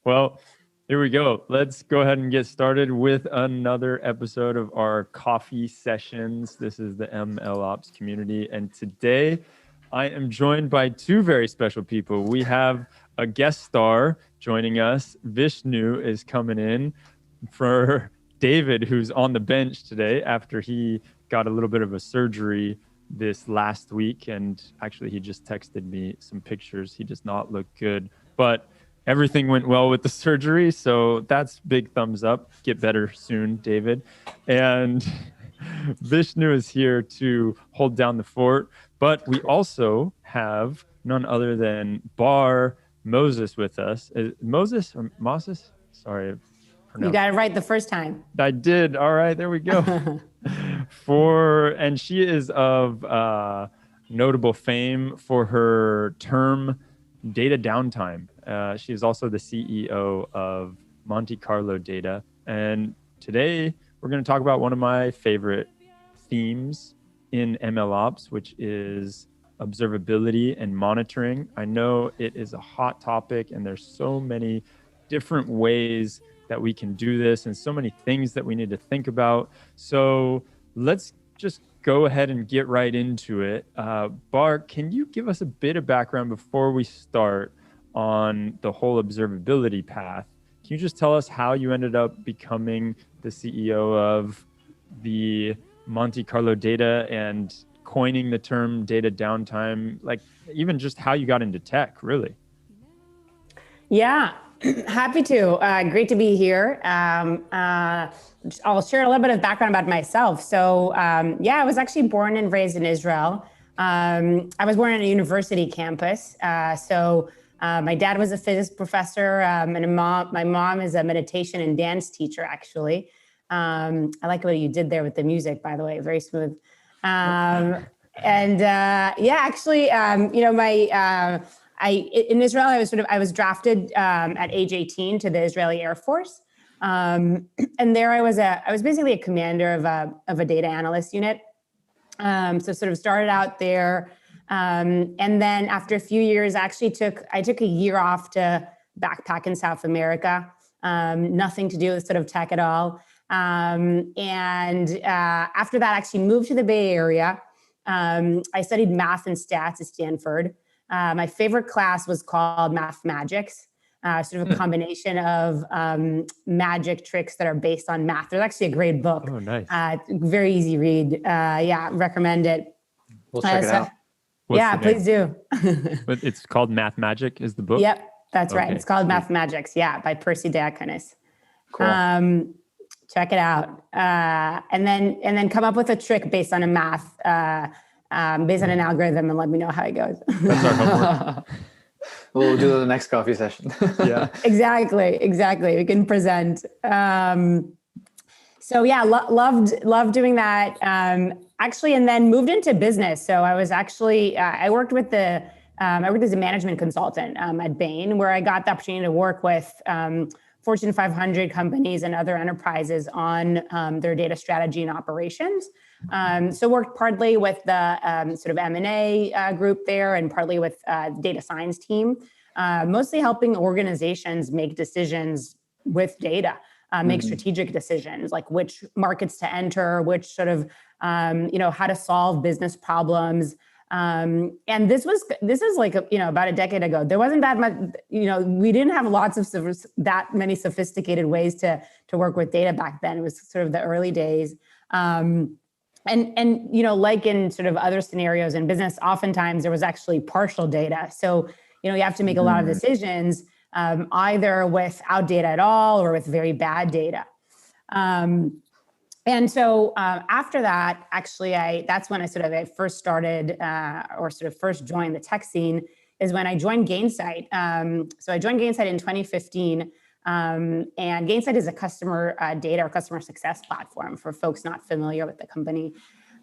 Well, here we go. Let's go ahead and get started with another episode of our coffee sessions. This is the MLOps community. And today I am joined by two very special people. We have a guest star joining us. Vishnu is coming in for David, who's on the bench today after he got a little bit of a surgery this last week. And actually, he just texted me some pictures. He does not look good, but everything went well with the surgery. So that's big thumbs up. Get better soon, David. And Vishnu is here to hold down the fort. But we also have none other than Barr Moses with us. Moses or Moses? Sorry. You got it right the first time. I did. All right, there we go. And she is of notable fame for her term Data Downtime. She is also the CEO of Monte Carlo Data. And today we're going to talk about one of my favorite themes in MLOps, which is observability and monitoring. I know it is a hot topic and there's so many different ways that we can do this and so many things that we need to think about. So let's just go ahead and get right into it. Barr, can you give us a bit of background before we start on the whole observability path? Can you just tell us how you ended up becoming the CEO of the Monte Carlo Data and coining the term data downtime, like even just how you got into tech, really? Yeah, happy to. Great to be here. I'll share a little bit of background about myself. So I was actually born and raised in Israel. I was born on a university campus. My dad was a physics professor, and my mom is a meditation and dance teacher, actually. I like what you did there with the music, by the way, very smooth. In Israel, I was drafted at age 18 to the Israeli Air Force, and there I was basically a commander of a data analyst unit. So sort of started out there, and then after a few years, I took a year off to backpack in South America. Nothing to do with sort of tech at all. After that, I actually moved to the Bay Area. I studied math and stats at Stanford. My favorite class was called Mathematics, sort of a combination of magic tricks that are based on math. There's actually a great book. Oh, nice. Very easy read. Recommend it. We'll check it out. Please do. But it's called Mathemagic is the book? Yep, that's right. It's called Mathematics, by Percy Diakonis. Cool. Check it out. And then come up with a trick based on based on an algorithm, and let me know how it goes. That's our homework. We'll do the next coffee session. Yeah. Exactly. We can present. Loved doing that. Actually, and then moved into business. So I was actually, I worked as a management consultant at Bain, where I got the opportunity to work with Fortune 500 companies and other enterprises on their data strategy and operations. So worked partly with the sort of M&A group there and partly with data science team, mostly helping organizations make decisions with data, make strategic decisions, like which markets to enter, which sort of, how to solve business problems. And this is like, about a decade ago. There wasn't that much, we didn't have lots of that many sophisticated ways to work with data back then. It was sort of the early days. And like in sort of other scenarios in business, oftentimes there was actually partial data. So, you have to make a lot of decisions, either without data at all or with very bad data. And so after that, actually, that's when I first started or first joined the tech scene, is when I joined Gainsight. So I joined Gainsight in 2015. And Gainsight is a customer data or customer success platform for folks not familiar with the company.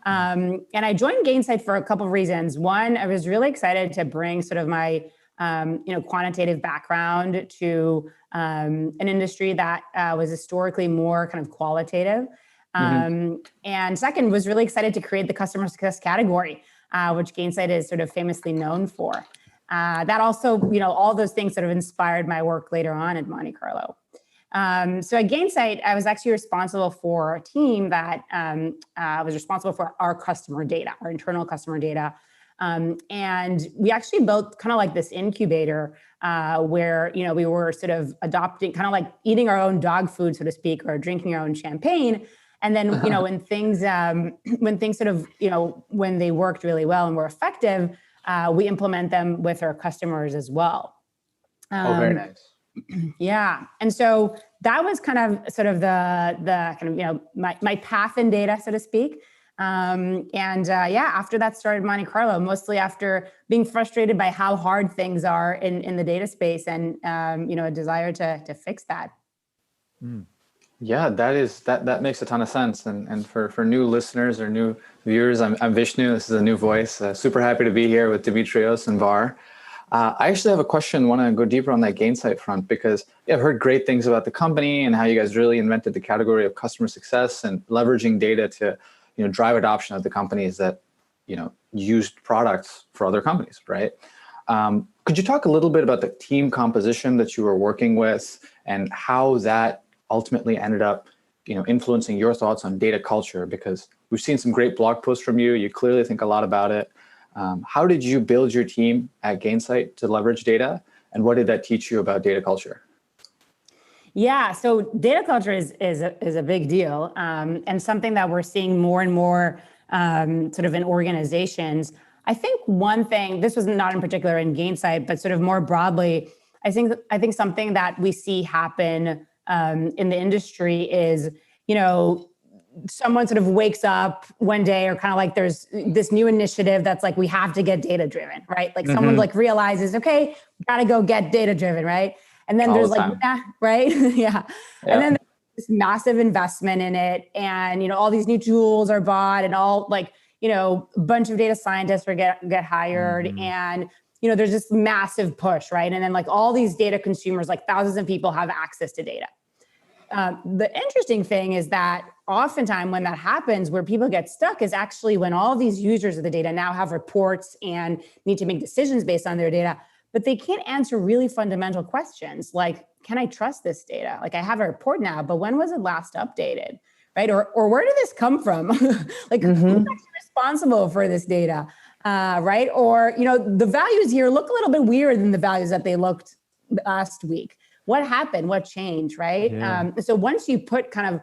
And I joined Gainsight for a couple of reasons. One, I was really excited to bring sort of my quantitative background to an industry that was historically more kind of qualitative. And second, was really excited to create the customer success category, which Gainsight is sort of famously known for. That also, all those things sort of inspired my work later on at Monte Carlo. So at Gainsight, I was actually responsible for a team that was responsible for our customer data, our internal customer data. And we actually built kind of like this incubator where, we were sort of adopting, kind of like eating our own dog food, so to speak, or drinking our own champagne. And then, when things sort of, when they worked really well and were effective, we implement them with our customers as well. Very nice. Yeah. And so that was kind of sort of the kind of, my path in data, so to speak. After that started Monte Carlo, mostly after being frustrated by how hard things are in the data space and, a desire to fix that. Yeah, that makes a ton of sense. And for new listeners or new viewers, I'm Vishnu. This is a new voice. Super happy to be here with Dimitrios and Barr. I actually have a question. Want to go deeper on that Gainsight front because I've heard great things about the company and how you guys really invented the category of customer success and leveraging data to, drive adoption of the companies that, used products for other companies, right? Could you talk a little bit about the team composition that you were working with and how that ultimately ended up, influencing your thoughts on data culture? Because we've seen some great blog posts from you. You clearly think a lot about it. How did you build your team at Gainsight to leverage data? And what did that teach you about data culture? Yeah, so data culture is a big deal and something that we're seeing more and more sort of in organizations. I think one thing, this was not in particular in Gainsight, but sort of more broadly, I think something that we see happen in the industry is, someone sort of wakes up one day or kind of like there's this new initiative that's like, we have to get data driven, right? Like someone like realizes, okay, we gotta go get data driven, right? And then there's like, right? Yeah. And then there's this massive investment in it. And, all these new tools are bought and all like, a bunch of data scientists get hired and, there's this massive push, right? And then like all these data consumers, like thousands of people have access to data. The interesting thing is that oftentimes when that happens, where people get stuck is actually when all these users of the data now have reports and need to make decisions based on their data, but they can't answer really fundamental questions like, can I trust this data? Like I have a report now, but when was it last updated, right? Or where did this come from? Like who's actually responsible for this data, right? Or, the values here look a little bit weirder than the values that they looked last week. What happened? What changed, right? Yeah. So once you put kind of,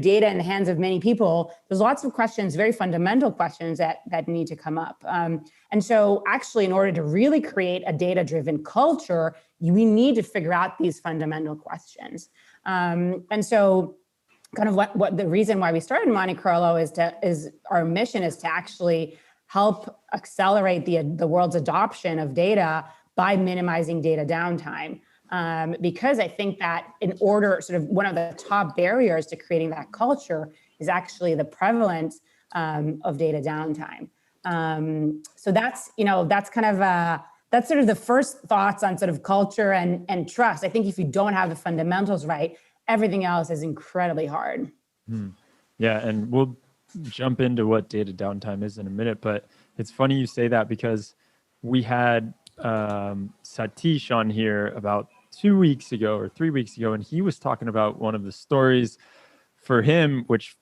data in the hands of many people, there's lots of questions, very fundamental questions that need to come up. And so actually, in order to really create a data-driven culture, we need to figure out these fundamental questions. And so kind of what the reason why we started Monte Carlo is our mission is to actually help accelerate the world's adoption of data by minimizing data downtime. Because I think that in order, sort of one of the top barriers to creating that culture is actually the prevalence of data downtime. So that's kind of that's sort of the first thoughts on sort of culture and trust. I think if you don't have the fundamentals right, everything else is incredibly hard. Yeah, and we'll jump into what data downtime is in a minute, but it's funny you say that because we had Satish on here about 2 weeks ago or 3 weeks ago, and he was talking about one of the stories for him, which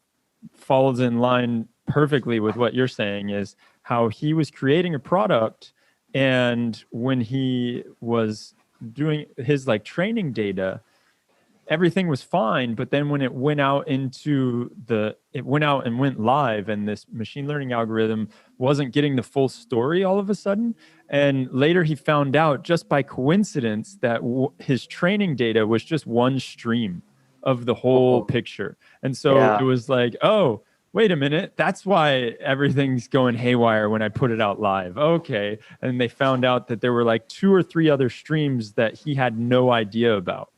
falls in line perfectly with what you're saying, is how he was creating a product, and when he was doing his like training data, everything was fine, but then when it went out and went live, and this machine learning algorithm wasn't getting the full story all of a sudden. And later he found out just by coincidence that his training data was just one stream of the whole picture. And so it was like, oh, wait a minute, that's why everything's going haywire when I put it out live. Okay. And they found out that there were like 2 or 3 other streams that he had no idea about.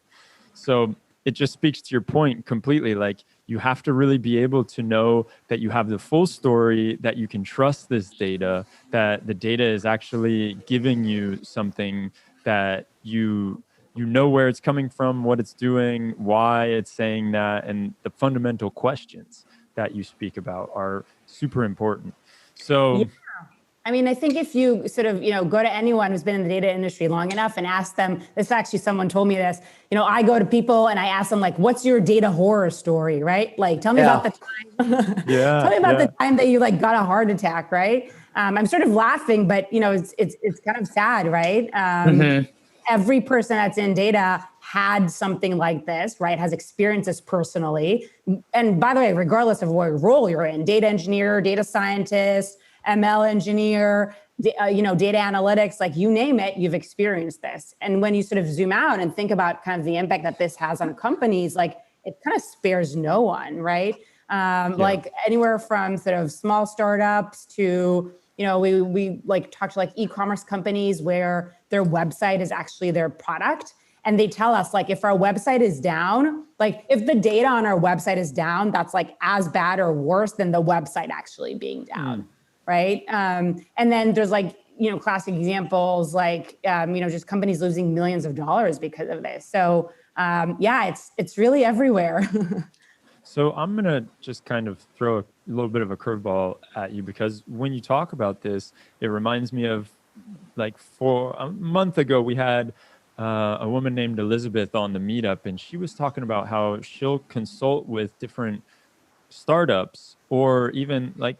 So it just speaks to your point completely. Like you have to really be able to know that you have the full story, that you can trust this data, that the data is actually giving you something, that you know where it's coming from, what it's doing, why it's saying that, and the fundamental questions that you speak about are super important. So I mean, I think if you sort of, go to anyone who's been in the data industry long enough and ask them, this actually someone told me this, I go to people and I ask them like, what's your data horror story, right? Like, tell me about the time, tell me about the time that you like got a heart attack, right? I'm sort of laughing, but it's kind of sad, right? Every person that's in data had something like this, right? Has experienced this personally. And by the way, regardless of what role you're in, data engineer, data scientist, ML engineer, data analytics, like you name it, you've experienced this. And when you sort of zoom out and think about kind of the impact that this has on companies, like it kind of spares no one, right? Like anywhere from sort of small startups to, we like talk to like e-commerce companies where their website is actually their product. And they tell us like, if our website is down, like if the data on our website is down, that's like as bad or worse than the website actually being down. Right. And then there's like, classic examples like, just companies losing millions of dollars because of this. So it's really everywhere. So I'm going to just kind of throw a little bit of a curveball at you, because when you talk about this, it reminds me of like for a month ago, we had a woman named Elizabeth on the meetup, and she was talking about how she'll consult with different startups or even like,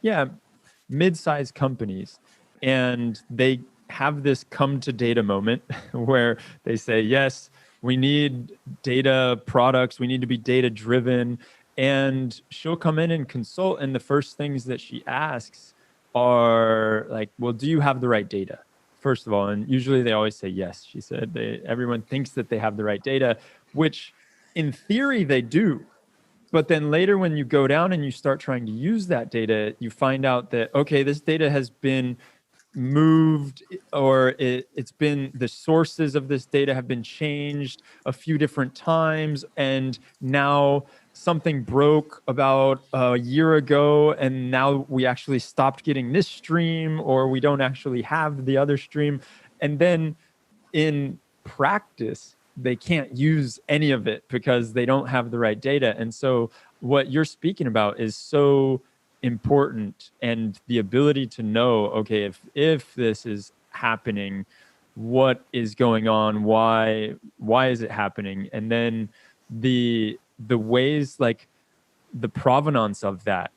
mid-sized companies, and they have this come to data moment where they say, yes, we need data products, we need to be data driven. And she'll come in and consult, and the first things that she asks are like, well, do you have the right data, first of all? And usually they always say yes. She said everyone thinks that they have the right data, which in theory they do. But then later when you go down and you start trying to use that data, you find out that, okay, this data has been moved, or it's been, the sources of this data have been changed a few different times, and now something broke about a year ago, and now we actually stopped getting this stream, or we don't actually have the other stream. And then in practice, they can't use any of it because they don't have the right data. And so what you're speaking about is so important, and the ability to know, okay, if this is happening, what is going on, why is it happening, and then the ways, like the provenance of that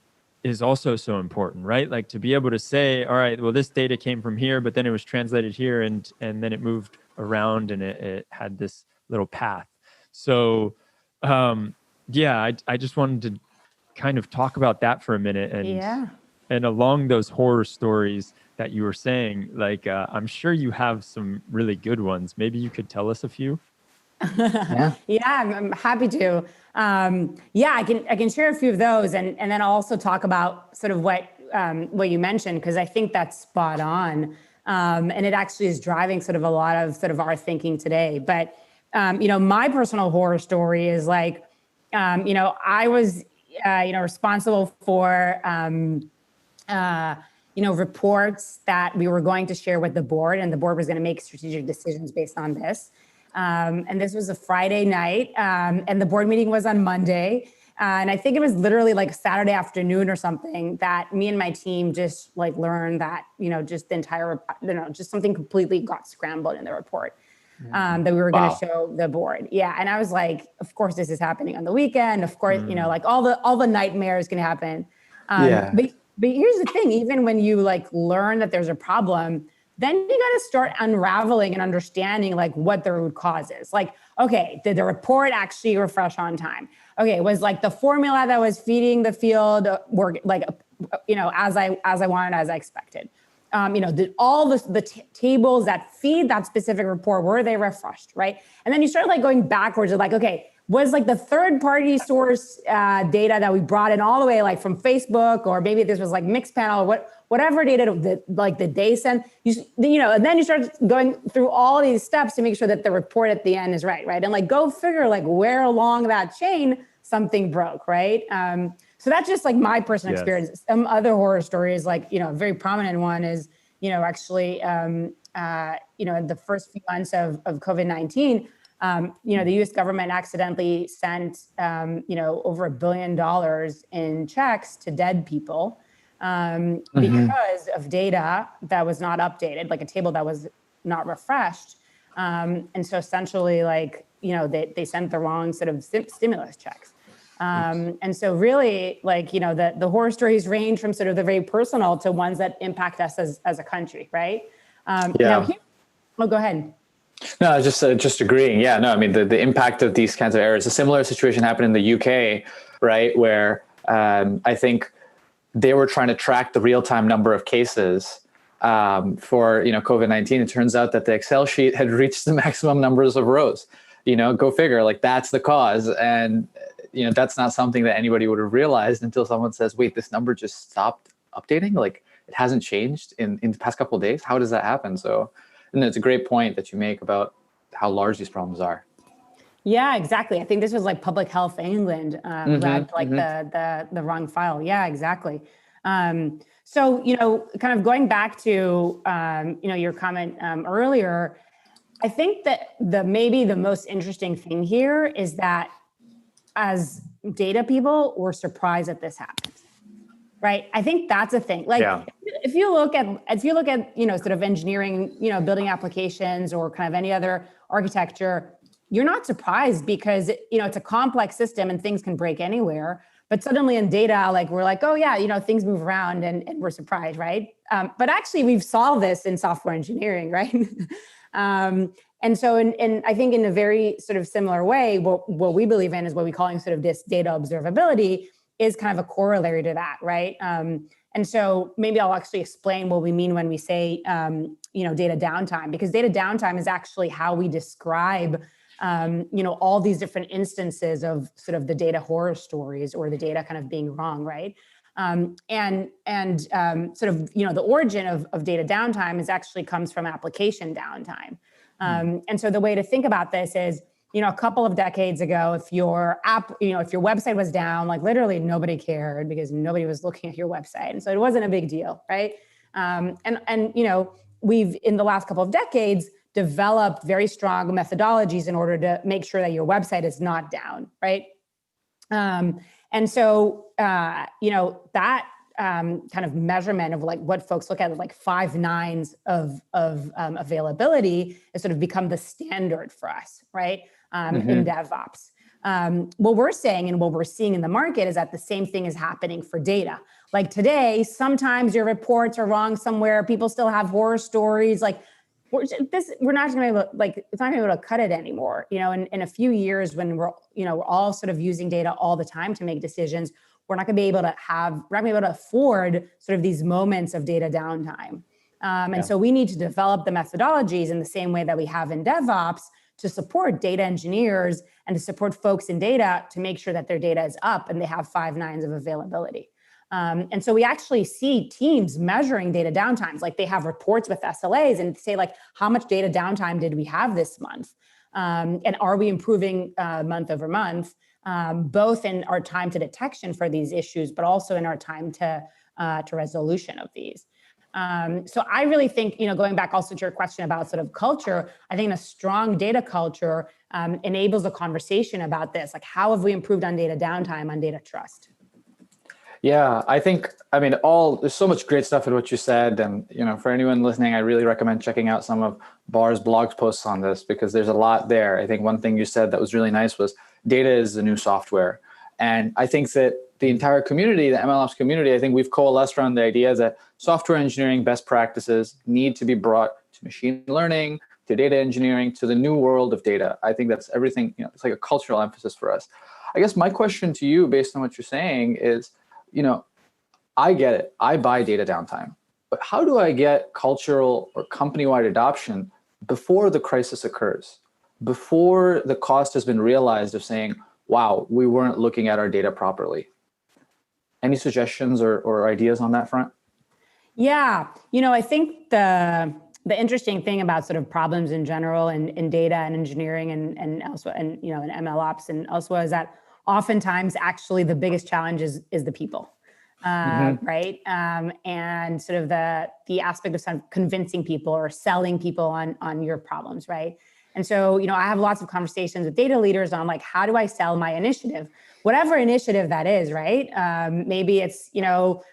is also so important, right? Like to be able to say, all right, well, this data came from here, but then it was translated here, and then it moved around, and it had this little path. So I just wanted to kind of talk about that for a minute, and along those horror stories that you were saying, like I'm sure you have some really good ones. Maybe you could tell us a few. I'm happy to. I can share a few of those, and then I'll also talk about sort of what you mentioned, because I think that's spot on, and it actually is driving sort of a lot of sort of our thinking today. But my personal horror story is like, I was responsible for reports that we were going to share with the board, and the board was going to make strategic decisions based on this. And this was a Friday night, and the board meeting was on Monday. And I think it was literally like Saturday afternoon or something that me and my team just like learned that, just the entire, just something completely got scrambled in the report that we were going to show the board. Yeah. And I was like, of course this is happening on the weekend. Of course, like all the nightmares can happen. But here's the thing, even when you like learn that there's a problem, then you got to start unraveling and understanding like what the root cause is. Like, okay, did the report actually refresh on time? Okay, was like the formula that was feeding the field work like, as I wanted, as I expected? Did all the tables that feed that specific report, were they refreshed, right? And then you start like going backwards and like, okay, was like the third party source data that we brought in all the way like from Facebook, or maybe this was like Mixpanel, or whatever data like the day sent, and then you start going through all these steps to make sure that the report at the end is right? And like go figure like where along that chain something broke, right? So that's just like my personal experience. Some other horror stories, like, a very prominent one is, actually, in the first few months of COVID-19, the U.S. government accidentally sent, over $1 billion in checks to dead people. because of data that was not updated, like a table that was not refreshed. And so essentially, like, they sent the wrong sort of stimulus checks. And so really, like, the horror stories range from sort of the very personal to ones that impact us as a country, right? Now, go ahead. No, I was just agreeing. Yeah, no, I mean, the impact of these kinds of errors. A similar situation happened in the UK, right, where I think they were trying to track the real-time number of cases for COVID-19. It turns out that the Excel sheet had reached the maximum numbers of rows. Go figure. Like, that's the cause, and that's not something that anybody would have realized until someone says, "Wait, this number just stopped updating. Like, it hasn't changed in the past couple of days. How does that happen?" So, and it's a great point that you make about how large these problems are. Yeah, exactly. I think this was like Public Health England who had like the wrong file. Yeah, exactly. So, kind of going back to, your comment earlier, I think that maybe the most interesting thing here is that as data people, we're surprised that this happened, right? I think that's a thing. Like, if you look at, sort of engineering, building applications or kind of any other architecture, you're not surprised because, it's a complex system and things can break anywhere. But suddenly in data, like, we're like, oh yeah, things move around and we're surprised, right? But actually we've solved this in software engineering, right? And so I think in a very sort of similar way, what we believe in is what we call sort of this data observability is kind of a corollary to that, right? And so maybe I'll actually explain what we mean when we say, data downtime, because data downtime is actually how we describe all these different instances of sort of the data horror stories or the data kind of being wrong, right? And sort of, the origin of data downtime is actually comes from application downtime. And so the way to think about this is, a couple of decades ago, if your app, if your website was down, like literally nobody cared because nobody was looking at your website. And so it wasn't a big deal, right? And we've, in the last couple of decades, developed very strong methodologies in order to make sure that your website is not down, right? And so, that kind of measurement of like what folks look at, like 5 nines of availability, has sort of become the standard for us, right? In DevOps. What we're saying and what we're seeing in the market is that the same thing is happening for data. Like today, sometimes your reports are wrong somewhere. People still have horror stories. Like we're not going to it's not going to be able to cut it anymore. In a few years when we're all sort of using data all the time to make decisions, we're not going to be able to afford sort of these moments of data downtime. And so we need to develop the methodologies in the same way that we have in DevOps to support data engineers and to support folks in data to make sure that their data is up and they have 5 nines of availability. And so we actually see teams measuring data downtimes, like they have reports with SLAs and say like, how much data downtime did we have this month? And are we improving month over month, both in our time to detection for these issues, but also in our time to resolution of these. So I really think, going back also to your question about sort of culture, I think a strong data culture enables a conversation about this. Like, how have we improved on data downtime, on data trust? Yeah, there's so much great stuff in what you said. And, for anyone listening, I really recommend checking out some of Barr's blog posts on this because there's a lot there. I think one thing you said that was really nice was data is the new software. And I think that the entire community, the MLOps community, I think we've coalesced around the idea that software engineering best practices need to be brought to machine learning, to data engineering, to the new world of data. I think that's everything, it's like a cultural emphasis for us. I guess my question to you, based on what you're saying, is, I get it. I buy data downtime. But how do I get cultural or company-wide adoption before the crisis occurs, before the cost has been realized of saying, wow, we weren't looking at our data properly? Any suggestions or ideas on that front? Yeah, I think the interesting thing about sort of problems in general in data and engineering and also in MLOps and elsewhere is that oftentimes actually the biggest challenge is the people, right? And sort of the aspect of sort of convincing people or selling people on your problems, right? And so, I have lots of conversations with data leaders on like, how do I sell my initiative? Whatever initiative that is, right? Maybe it's,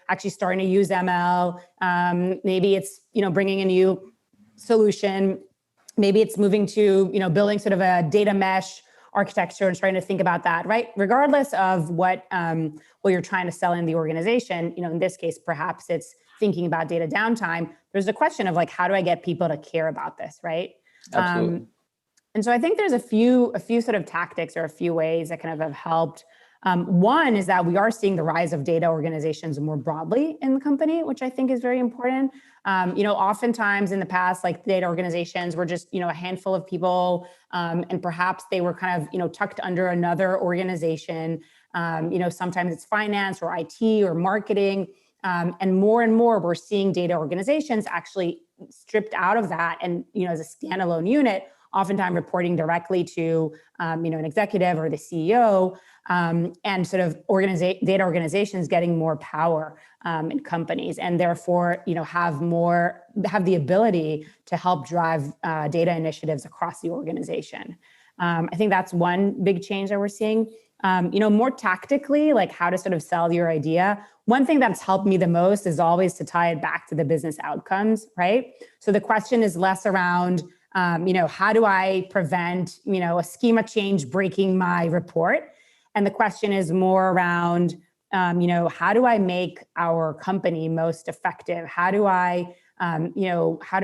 actually starting to use ML. Maybe it's, bringing a new solution. Maybe it's moving to, building sort of a data mesh architecture and trying to think about that, right? Regardless of what you're trying to sell in the organization, in this case, perhaps it's thinking about data downtime. There's a question of like, how do I get people to care about this, right? Absolutely. And so I think there's a few sort of tactics or a few ways that kind of have helped. One is that we are seeing the rise of data organizations more broadly in the company, which I think is very important. Oftentimes in the past, like data organizations were just, a handful of people, and perhaps they were kind of, tucked under another organization. Sometimes it's finance or IT or marketing. And more we're seeing data organizations actually stripped out of that and, as a standalone unit, oftentimes reporting directly to, an executive or the CEO, and sort of data organizations getting more power in companies, and therefore, have the ability to help drive data initiatives across the organization. I think that's one big change that we're seeing. More tactically, like how to sort of sell your idea. One thing that's helped me the most is always to tie it back to the business outcomes, right? So the question is less around, how do I prevent, a schema change breaking my report? And the question is more around, how do I make our company most effective? How do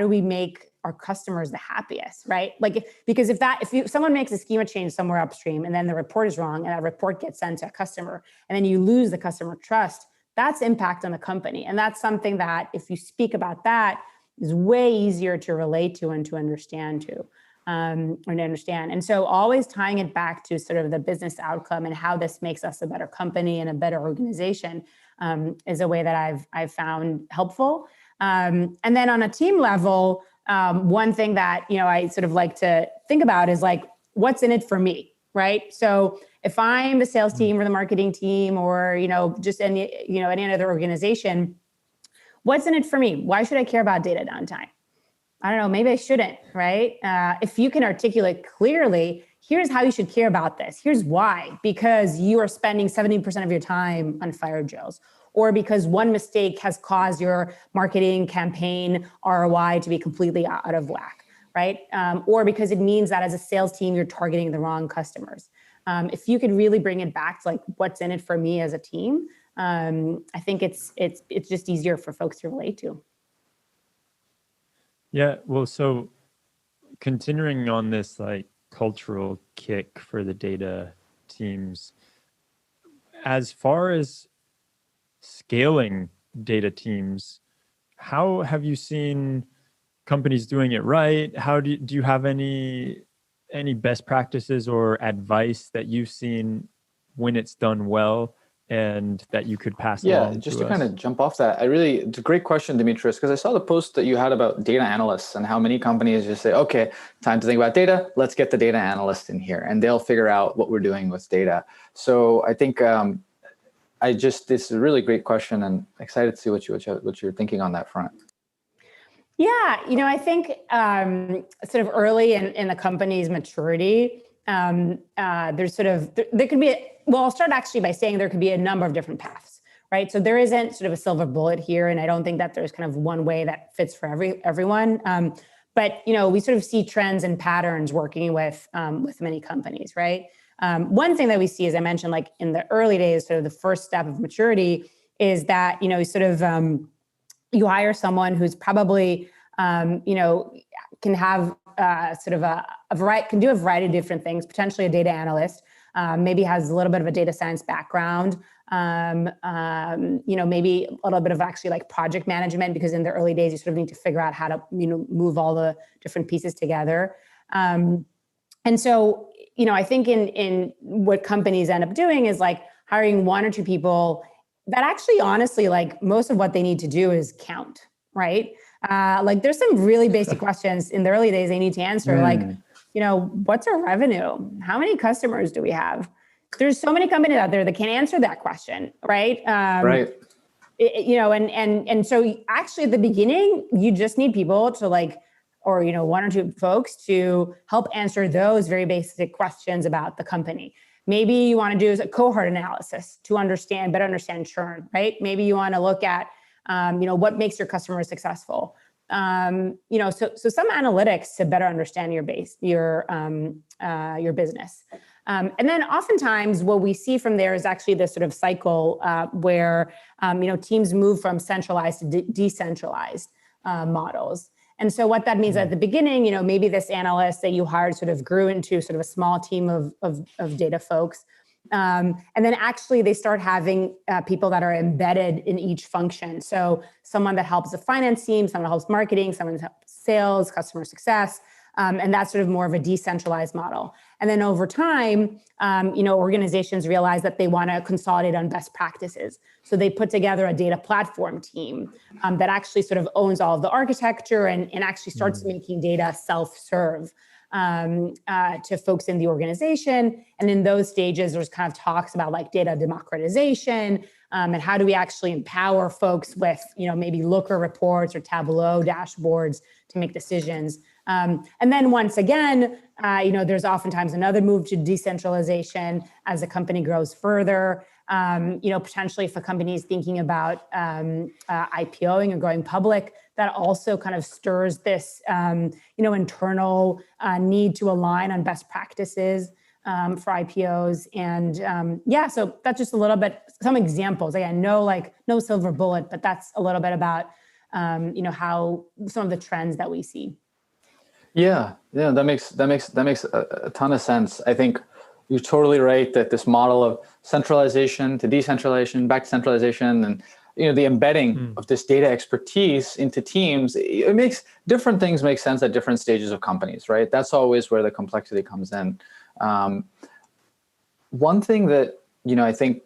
we make our customers the happiest, right? Like, because if someone makes a schema change somewhere upstream and then the report is wrong and that report gets sent to a customer and then you lose the customer trust, that's impact on the company. And that's something that if you speak about that is way easier to relate to and to understand too. And so always tying it back to sort of the business outcome and how this makes us a better company and a better organization is a way that I've found helpful. And then on a team level, one thing that, I sort of like to think about is like, what's in it for me, right? So if I'm the sales team or the marketing team or, just any other organization, what's in it for me? Why should I care about data downtime? I don't know, maybe I shouldn't, right? If you can articulate clearly, here's how you should care about this. Here's why, because you are spending 70% of your time on fire drills, or because one mistake has caused your marketing campaign ROI to be completely out of whack, right? Or because it means that as a sales team, you're targeting the wrong customers. If you could really bring it back to like, what's in it for me as a team, I think it's just easier for folks to relate to. Yeah, well, so continuing on this like cultural kick for the data teams, as far as scaling data teams, how have you seen companies doing it right? How do you have any best practices or advice that you've seen when it's done well and that you could pass along? Just to kind of jump off that, it's a great question, Demetrius, because I saw the post that you had about data analysts and how many companies just say, okay, time to think about data. Let's get the data analyst in here and they'll figure out what we're doing with data. So I think this is a really great question and excited to see what you're thinking on that front. Yeah, I think sort of early in the company's maturity, there's there could be, I'll start actually by saying there could be a number of different paths, right? So there isn't sort of a silver bullet here, and I don't think that there's kind of one way that fits for everyone. But we sort of see trends and patterns working with many companies, right? One thing that we see, as I mentioned, like in the early days, sort of the first step of maturity is that you hire someone who's probably can have sort of can do a variety of different things, potentially a data analyst, maybe has a little bit of a data science background, maybe a little bit of actually like project management, because in the early days, you sort of need to figure out how to, move all the different pieces together. And so, I think in what companies end up doing is like hiring one or two people that actually, honestly, like most of what they need to do is count, right? Like there's some really basic questions in the early days they need to answer, like, what's our revenue? How many customers do we have? There's so many companies out there that can't answer that question, right? Right. And so actually at the beginning, you just need people to like or one or two folks to help answer those very basic questions about the company. Maybe you want to do a cohort analysis to better understand churn, right? Maybe you want to look at what makes your customers successful. So some analytics to better understand your business. And then oftentimes what we see from there is actually this sort of cycle where teams move from centralized to decentralized models. And so what that means at the beginning, maybe this analyst that you hired sort of grew into sort of a small team of data folks. And then actually they start having people that are embedded in each function. So someone that helps the finance team, someone that helps marketing, someone that helps sales, customer success. And that's sort of more of a decentralized model. And then over time, organizations realize that they want to consolidate on best practices. So they put together a data platform team that actually sort of owns all of the architecture and actually starts making data self-serve to folks in the organization. And in those stages, there's kind of talks about like data democratization and how do we actually empower folks with, maybe Looker reports or Tableau dashboards to make decisions. And then once again, there's oftentimes another move to decentralization as the company grows further. Potentially if a company is thinking about IPOing or going public, that also kind of stirs this, internal need to align on best practices for IPOs. And so that's just a little bit, some examples. Again, no silver bullet, but that's a little bit about, how some of the trends that we see. Yeah, that makes a ton of sense. I think you're totally right that this model of centralization to decentralization, back to centralization, and the embedding of this data expertise into teams, it makes different things make sense at different stages of companies, right? That's always where the complexity comes in. One thing that I think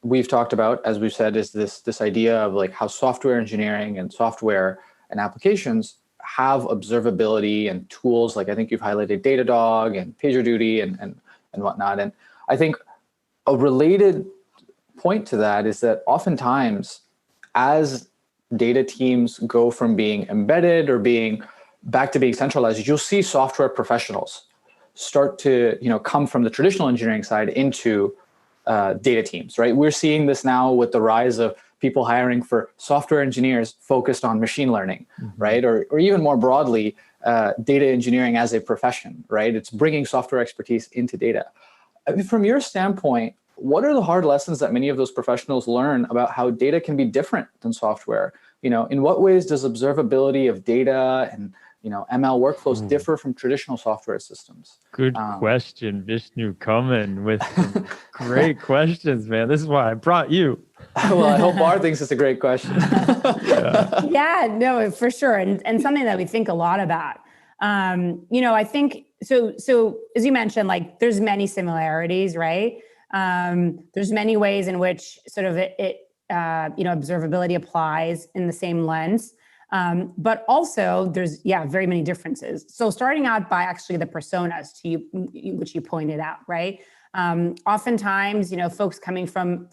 we've talked about, as we've said, is this idea of like how software engineering and software and applications have observability and tools. Like I think you've highlighted Datadog and PagerDuty and whatnot. And I think a related point to that is that oftentimes as data teams go from being embedded or being back to being centralized, you'll see software professionals start to come from the traditional engineering side into data teams, right? We're seeing this now with the rise of people hiring for software engineers focused on machine learning, right? Or even more broadly, data engineering as a profession, right? It's bringing software expertise into data. I mean, from your standpoint, what are the hard lessons that many of those professionals learn about how data can be different than software? In what ways does observability of data and ML workflows differ from traditional software systems? Good question, Vishnu, coming with some great questions, man. This is why I brought you. Well, I hope Barr thinks it's a great question. Yeah, no, for sure. And something that we think a lot about. I think, so as you mentioned, like there's many similarities, right? There's many ways in which sort of observability applies in the same lens. But also there's, very many differences. So starting out by actually the personas which you pointed out, right? Oftentimes, folks coming from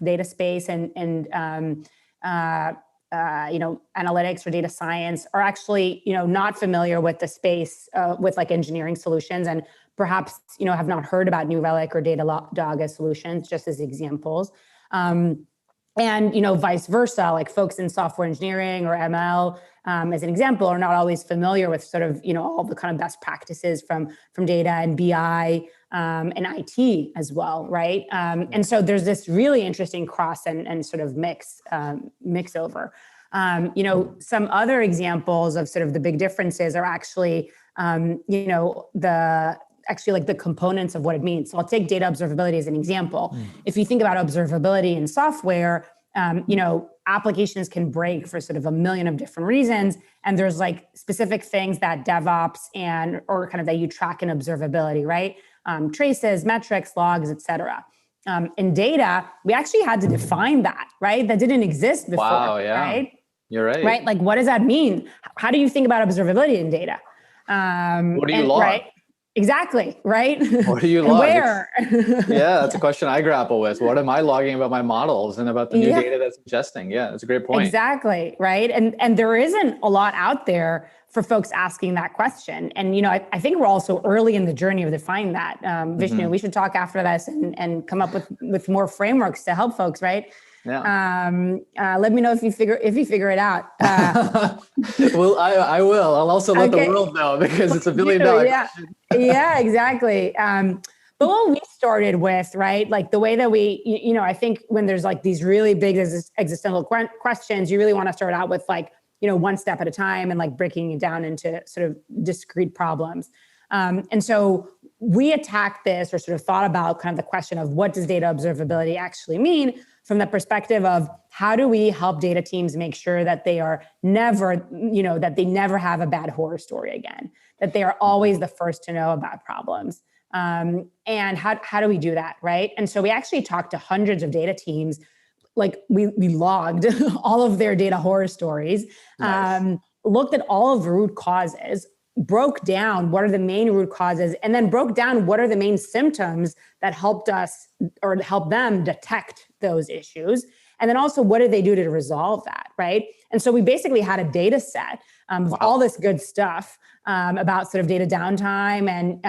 data space and analytics or data science are actually, not familiar with the space with like engineering solutions and perhaps, have not heard about New Relic or Datadog as solutions, just as examples. And, vice versa, like folks in software engineering or ML, as an example, are not always familiar with sort of, all the kind of best practices from data and BI and IT as well, right? And so there's this really interesting cross and sort of mix over. Some other examples of sort of the big differences are actually, the components of what it means. So I'll take data observability as an example. If you think about observability in software, applications can break for sort of a million of different reasons. And there's like specific things that DevOps or kind of that you track in observability, right? Traces, metrics, logs, et cetera. In data, we actually had to define that, right? That didn't exist before, wow, yeah. Right? You're right. Right? Like, what does that mean? How do you think about observability in data? What do you log? Right? Exactly, right? What do you and log? where? That's a question I grapple with. What am I logging about my models and about the new data that's ingesting? Yeah, that's a great point. Exactly, right? And there isn't a lot out there for folks asking that question. And, I think we're also early in the journey of defining that. Vishnu, we should talk after this and come up with more frameworks to help folks, right? Yeah. Let me know if you figure it out. Well, I will. I'll also let the world know, because it's $1 billion question. Yeah, exactly. But what we started with, right? Like the way that we, I think when there's like these really big existential questions, you really want to start out with like, one step at a time and like breaking it down into sort of discrete problems. And so we attacked this, or sort of thought about kind of the question of what does data observability actually mean, from the perspective of how do we help data teams make sure that they are never, that they never have a bad horror story again, that they are always the first to know about problems. And how do we do that, right? And so we actually talked to hundreds of data teams. Like we logged all of their data horror stories, nice. Looked at all of the root causes, broke down what are the main root causes, and then broke down what are the main symptoms that helped us or help them detect those issues. And then also, what did they do to resolve that, right? And so we basically had a data set of all this good stuff about sort of data downtime and,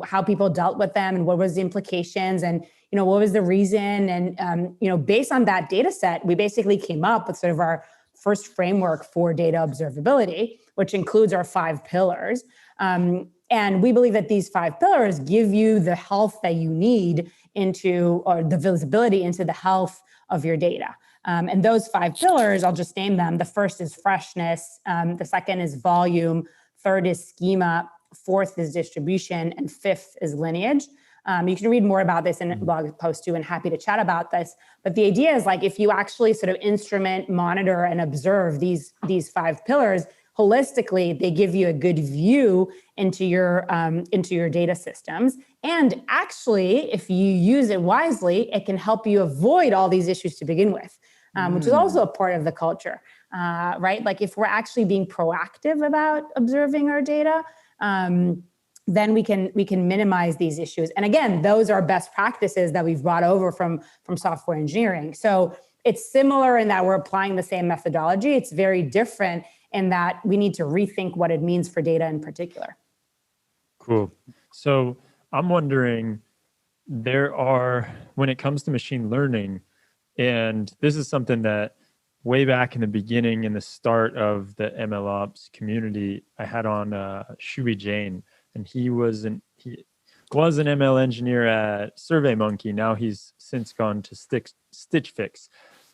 how people dealt with them and what was the implications and, what was the reason. And, based on that data set, we basically came up with sort of our first framework for data observability, which includes our 5 pillars. And we believe that these 5 pillars give you the health that you need or the visibility into the health of your data. And those 5 pillars, I'll just name them. The first is freshness. The second is volume. Third is schema. Fourth is distribution. And fifth is lineage. You can read more about this in a blog post too, and happy to chat about this. But the idea is like, if you actually sort of instrument, monitor, and observe these 5 pillars holistically, they give you a good view into your data systems. And actually, if you use it wisely, it can help you avoid all these issues to begin with, which is also a part of the culture, right? Like if we're actually being proactive about observing our data, then we can minimize these issues. And again, those are best practices that we've brought over from software engineering. So it's similar in that we're applying the same methodology. It's very different in that we need to rethink what it means for data in particular. Cool. So I'm wondering, when it comes to machine learning, and this is something that way back in the beginning, in the start of the MLOps community, I had on Shubi Jain, and he was an ML engineer at SurveyMonkey. Now he's since gone to Stitch Fix.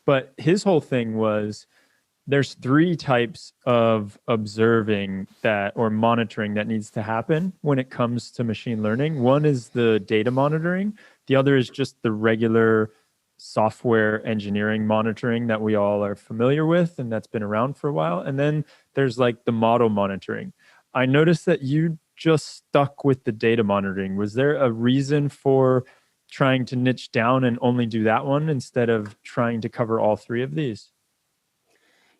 But his whole thing was, there's 3 types of observing or monitoring that needs to happen when it comes to machine learning. One is the data monitoring. The other is just the regular software engineering monitoring that we all are familiar with and that's been around for a while. And then there's like the model monitoring. I noticed that you just stuck with the data monitoring. Was there a reason for trying to niche down and only do that one instead of trying to cover all 3 of these?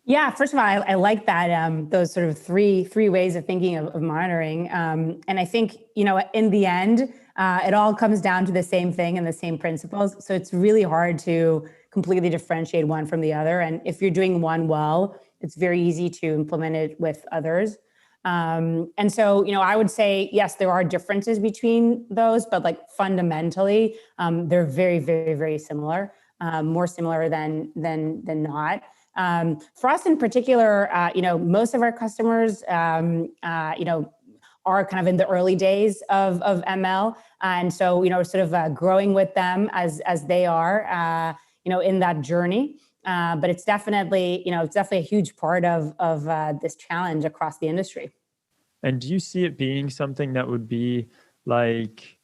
Yeah, first of all, I like that, those sort of three ways of thinking of monitoring. And I think, in the end, it all comes down to the same thing and the same principles. So it's really hard to completely differentiate one from the other. And if you're doing one well, it's very easy to implement it with others. And so, I would say, yes, there are differences between those, but like fundamentally, they're very, very, very similar, more similar than not. For us in particular, most of our customers, are kind of in the early days of ML. And so, sort of growing with them as they are, in that journey. But it's definitely a huge part of this challenge across the industry. And do you see it being something that would be like,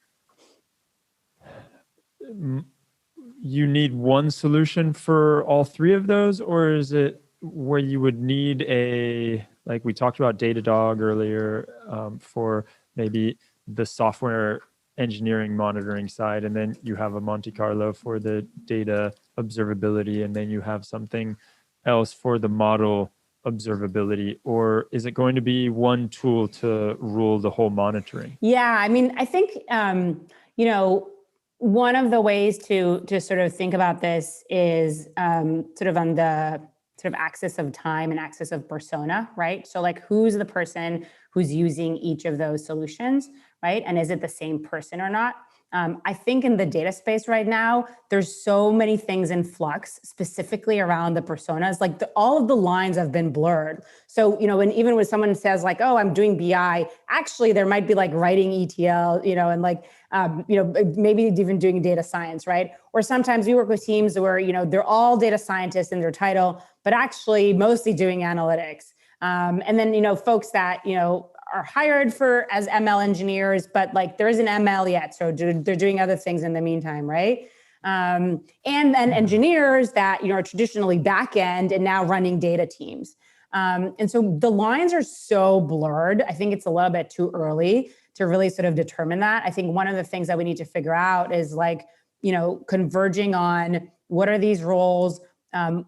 you need one solution for all 3 of those, or is it where you would need like we talked about Datadog earlier, for maybe the software engineering monitoring side, and then you have a Monte Carlo for the data observability, and then you have something else for the model observability? Or is it going to be one tool to rule the whole monitoring? Yeah, I mean, I think, one of the ways to sort of think about this is sort of on the sort of axis of time and axis of persona, right? So like, who's the person who's using each of those solutions, right? And is it the same person or not? I think in the data space right now, there's so many things in flux, specifically around the personas. Like all of the lines have been blurred. So, and even when someone says like, oh, I'm doing BI, actually there might be like writing ETL, and like, maybe even doing data science, right? Or sometimes we work with teams where, they're all data scientists in their title, but actually mostly doing analytics. And then, folks that, are hired as ML engineers, but like there isn't ML yet. So they're doing other things in the meantime, right? And then engineers that, are traditionally back end and now running data teams. And so the lines are so blurred. I think it's a little bit too early to really sort of determine that. I think one of the things that we need to figure out is like, converging on what are these roles,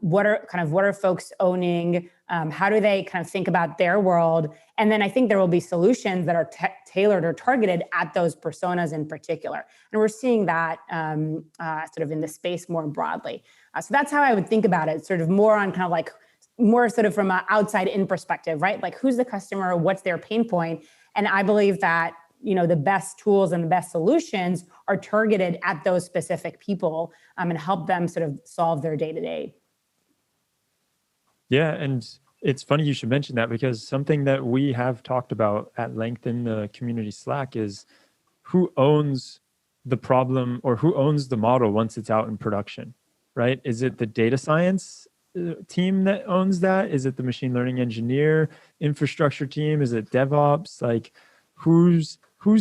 what are folks owning, how do they kind of think about their world? And then I think there will be solutions that are tailored or targeted at those personas in particular. And we're seeing that sort of in the space more broadly. So that's how I would think about it, sort of more on kind of like, more sort of from an outside in perspective, right? Like who's the customer, what's their pain point? And I believe that, the best tools and the best solutions are targeted at those specific people and help them sort of solve their day-to-day. Yeah, and it's funny you should mention that, because something that we have talked about at length in the community Slack is who owns the problem or who owns the model once it's out in production, right? Is it the data science team that owns that? Is it the machine learning engineer, infrastructure team? Is it DevOps? Like who's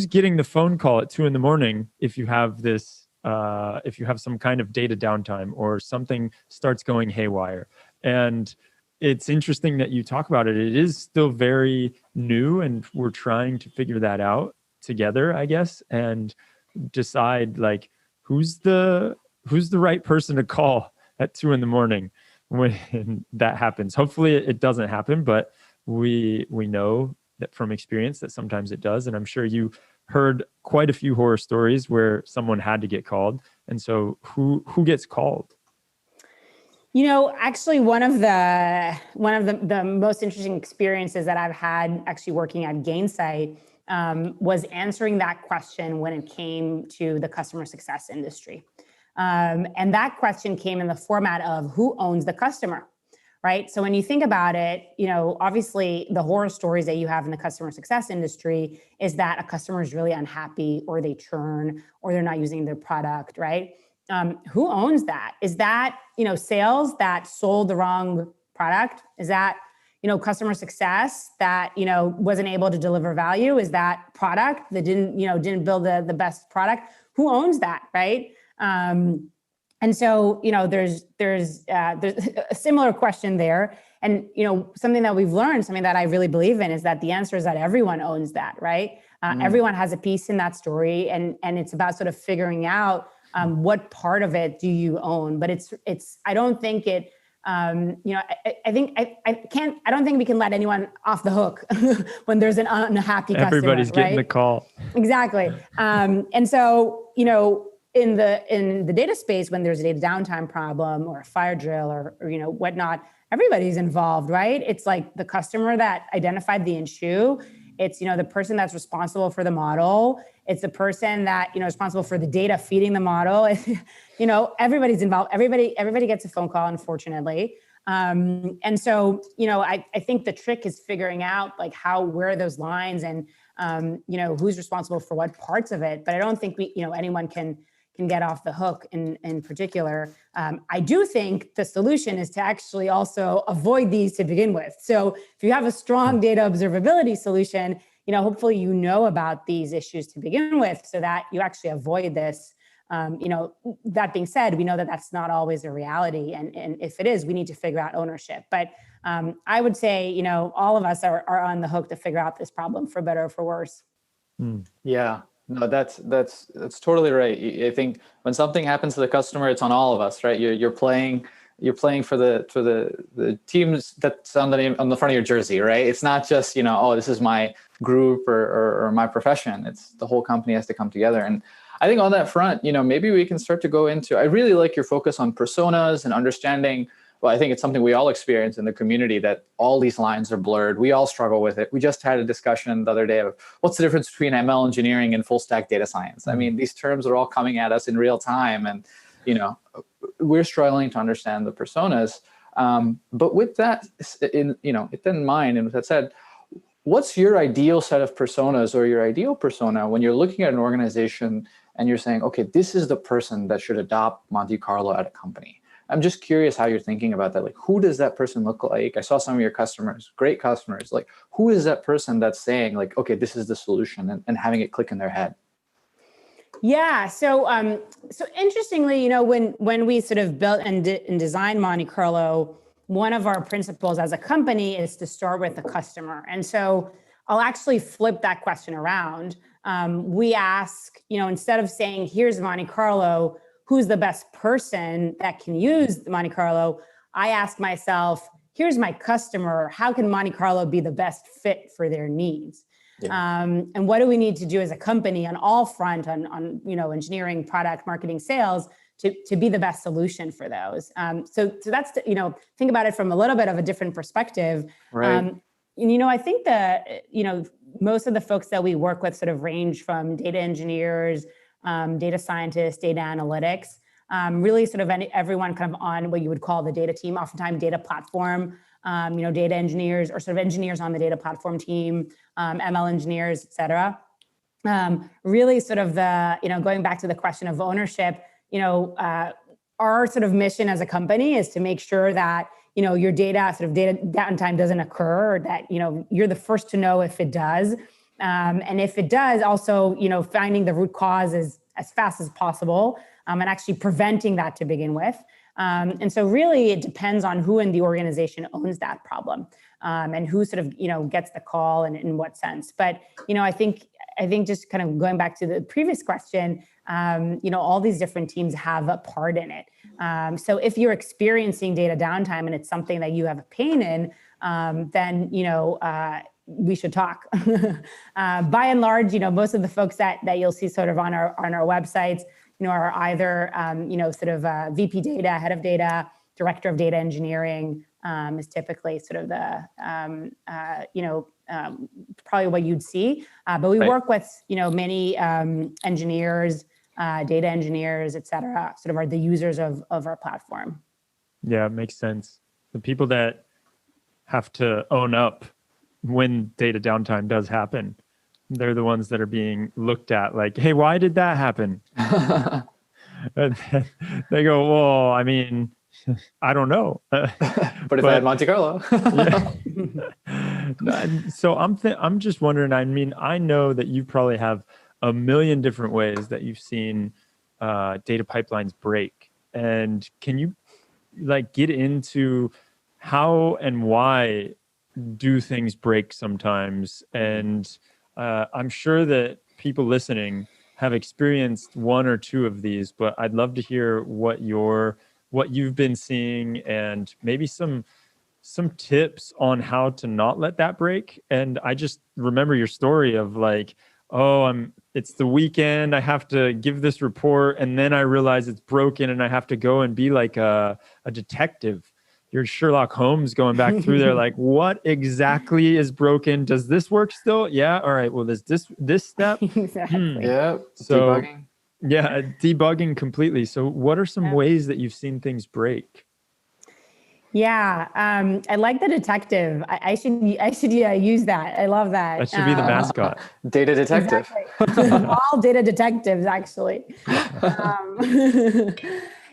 getting the phone call at 2 a.m. if you have this, if you have some kind of data downtime or something starts going haywire? And it's interesting that you talk about it. It is still very new, and we're trying to figure that out together, I guess, and decide like who's the right person to call at 2 a.m. when that happens. Hopefully it doesn't happen, but we know that from experience that sometimes it does. And I'm sure you heard quite a few horror stories where someone had to get called. And so who gets called? Actually, one of the most interesting experiences that I've had actually working at Gainsight was answering that question when it came to the customer success industry. And that question came in the format of who owns the customer, right? So when you think about it, obviously the horror stories that you have in the customer success industry is that a customer is really unhappy, or they churn, or they're not using their product, right? Who owns that? Is that, sales that sold the wrong product? Is that, customer success that, wasn't able to deliver value? Is that product that didn't build the best product? Who owns that, right? And so, there's a similar question there. And, something that we've learned, something that I really believe in, is that the answer is that everyone owns that, right? Everyone has a piece in that story, and it's about sort of figuring out what part of it do you own. But I don't think it, I don't think we can let anyone off the hook when there's an unhappy customer. Everybody's getting right? the call. Exactly. And so, in the data space, when there's a data downtime problem or a fire drill or whatnot, everybody's involved, right? It's like the customer that identified the issue. It's, the person that's responsible for the model. It's the person that, is responsible for the data feeding the model. Everybody's involved. Everybody gets a phone call, unfortunately. And so, I think the trick is figuring out like where are those lines and, who's responsible for what parts of it. But I don't think anyone can get off the hook in particular. I do think the solution is to actually also avoid these to begin with. So if you have a strong data observability solution, hopefully about these issues to begin with so that you actually avoid this. That being said, we know that that's not always a reality. And if it is, we need to figure out ownership. But I would say, all of us are on the hook to figure out this problem, for better or for worse. Yeah. No, that's totally right. I think when something happens to the customer, it's on all of us, right? You're playing for the teams that's on the front of your jersey, right? It's not just this is my group or my profession. It's the whole company has to come together. And I think on that front, maybe we can start to go into. I really like your focus on personas and understanding well, I think it's something we all experience in the community, that all these lines are blurred. We all struggle with it. We just had a discussion the other day of what's the difference between ML engineering and full stack data science. I mean, these terms are all coming at us in real time, and we're struggling to understand the personas. But with that in mind, and with that said, what's your ideal set of personas, or your ideal persona, when you're looking at an organization and you're saying, okay, this is the person that should adopt Monte Carlo at a company? I'm just curious how you're thinking about that. Like, who does that person look like? I saw some of your customers, great customers. Like, who is that person that's saying, like, okay, this is the solution, and having it click in their head? Yeah. So interestingly, when we sort of built and designed Monte Carlo, one of our principles as a company is to start with the customer. And so I'll actually flip that question around. We ask, instead of saying, here's Monte Carlo, who's the best person that can use Monte Carlo? I ask myself, here's my customer, how can Monte Carlo be the best fit for their needs? Yeah. And what do we need to do as a company on all front, on engineering, product, marketing, sales, to be the best solution for those? So that's, think about it from a little bit of a different perspective. Right. I think that, most of the folks that we work with sort of range from data engineers, data scientists, data analytics, really sort of everyone kind of on what you would call the data team, oftentimes data platform, data engineers, or sort of engineers on the data platform team, ML engineers, et cetera. Really sort of the, going back to the question of ownership, our sort of mission as a company is to make sure that, your data downtime doesn't occur, or that, you're the first to know if it does. And if it does, also, finding the root cause as fast as possible, and actually preventing that to begin with. And so really it depends on who in the organization owns that problem, and who sort of, gets the call and in what sense. But, I think just kind of going back to the previous question, all these different teams have a part in it. So if you're experiencing data downtime and it's something that you have a pain in, then, we should talk. By and large, most of the folks that you'll see sort of on our websites, are either, sort of VP data, head of data, director of data engineering, is typically sort of the, probably what you'd see. But we work with, many engineers, data engineers, et cetera, sort of are the users of our platform. Yeah, it makes sense. The people that have to own up when data downtime does happen, they're the ones that are being looked at like, hey, why did that happen? And they go, well, I mean, I don't know. But if I had Monte Carlo. So I'm just wondering, I mean, I know that you probably have a million different ways that you've seen data pipelines break. And can you get into how and why do things break sometimes? And I'm sure that people listening have experienced one or two of these, but I'd love to hear what you've been seeing, and maybe some tips on how to not let that break. And I just remember your story of like, it's the weekend, I have to give this report, and then I realize it's broken and I have to go and be like a detective. You're Sherlock Holmes going back through there, like, what exactly is broken? Does this work still? Yeah. All right. Well, there's this step. Exactly. Yeah. So, debugging. Yeah, debugging completely. So what are some ways that you've seen things break? Yeah, I like the detective. I should use that. I love that. That should be the mascot. Data detective. Exactly. All data detectives, actually.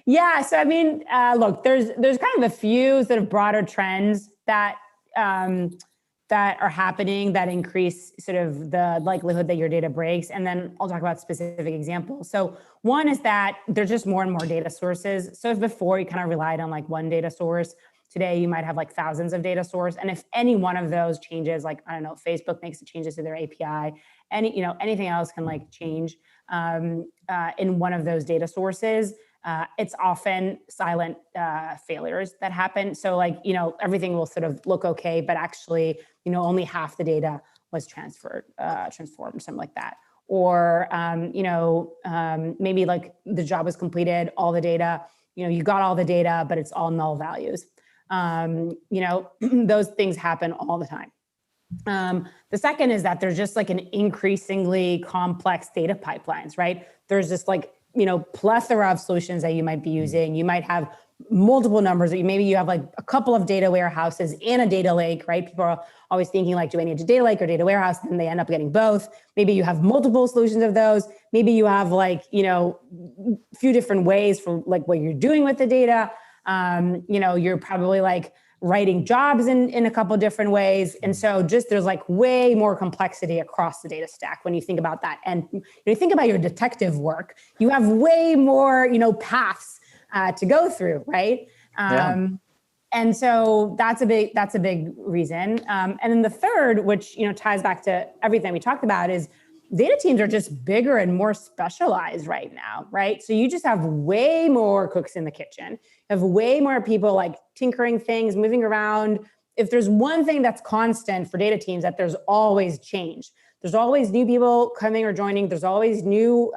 Yeah. So I mean, look, there's kind of a few sort of broader trends that are happening that increase sort of the likelihood that your data breaks. And then I'll talk about specific examples. So one is that there's just more and more data sources. So if before you kind of relied on like one data source, today you might have like thousands of data sources. And if any one of those changes, like, I don't know, Facebook makes changes to their API, anything else can like change in one of those data sources. It's often silent failures that happen. So like, everything will sort of look okay, but actually, only half the data was transformed, something like that. Or, maybe like the job was completed, all the data, you got all the data, but it's all null values. Those things happen all the time. The second is that there's just like an increasingly complex data pipelines, right? There's just like, plethora of solutions that you might be using. You might have multiple numbers. Maybe you have like a couple of data warehouses and a data lake, right? People are always thinking like, do I need a data lake or data warehouse? And they end up getting both. Maybe you have multiple solutions of those. Maybe you have like, a few different ways for like what you're doing with the data. You're probably like writing jobs in a couple different ways. And so just there's like way more complexity across the data stack when you think about that. And you think about your detective work, you have way more, paths to go through, right? And so that's a big reason. And then the third, which, ties back to everything we talked about, is data teams are just bigger and more specialized right now, right? So you just have way more cooks in the kitchen. You have way more people like tinkering things, moving around. If there's one thing that's constant for data teams, that there's always change. There's always new people coming or joining. There's always new,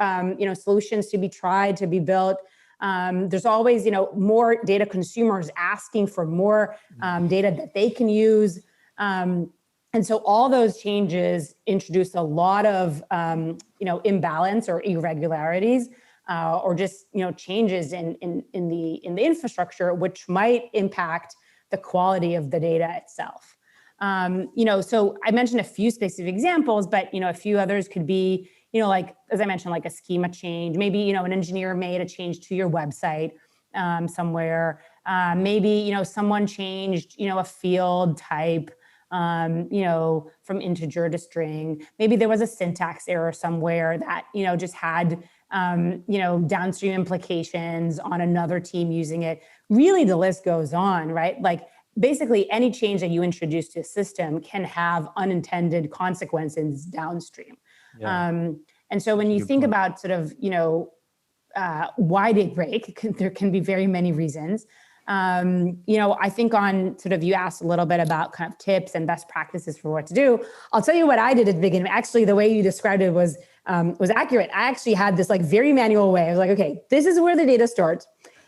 solutions to be tried, to be built. There's always, more data consumers asking for more data that they can use. And so all those changes introduce a lot of, imbalance or irregularities, or just, changes in the infrastructure, which might impact the quality of the data itself. So I mentioned a few specific examples, but, a few others could be, like, as I mentioned, like a schema change. Maybe, an engineer made a change to your website somewhere. Maybe, someone changed, a field type, from integer to string. Maybe there was a syntax error somewhere that, just had, downstream implications on another team using it. Really, the list goes on, right? Like basically any change that you introduce to a system can have unintended consequences downstream. Yeah. And so when you think about sort of, why they break, there can be very many reasons. I think on sort of, you asked a little bit about kind of tips and best practices for what to do. I'll tell you what I did at the beginning. Actually, the way you described it was accurate. I actually had this like very manual way. I was like, okay, this is where the data starts.